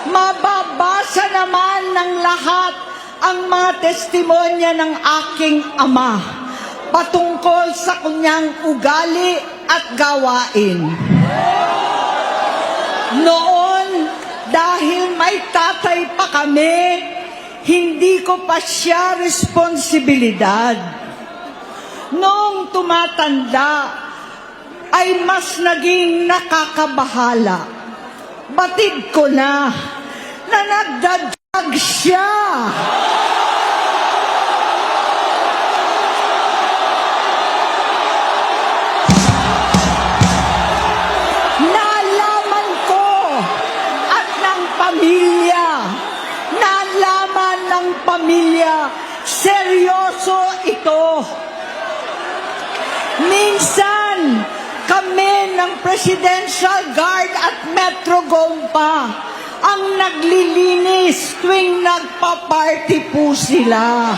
Mababasa naman ng lahat ang mga testimonya ng aking ama patungkol sa kanyang ugali at gawain. Noon, dahil may tatay pa kami, hindi ko pa siya responsibilidad. Noong tumatanda, ay mas naging nakakabahala. Batid ko na nagdadrag siya. Nalaman ko at ng pamilya, nalaman ng pamilya, seryoso ito. Minsan, kami ng Presidential Guard at Metro Gompa ang naglilinis tuwing nagpa-party po sila.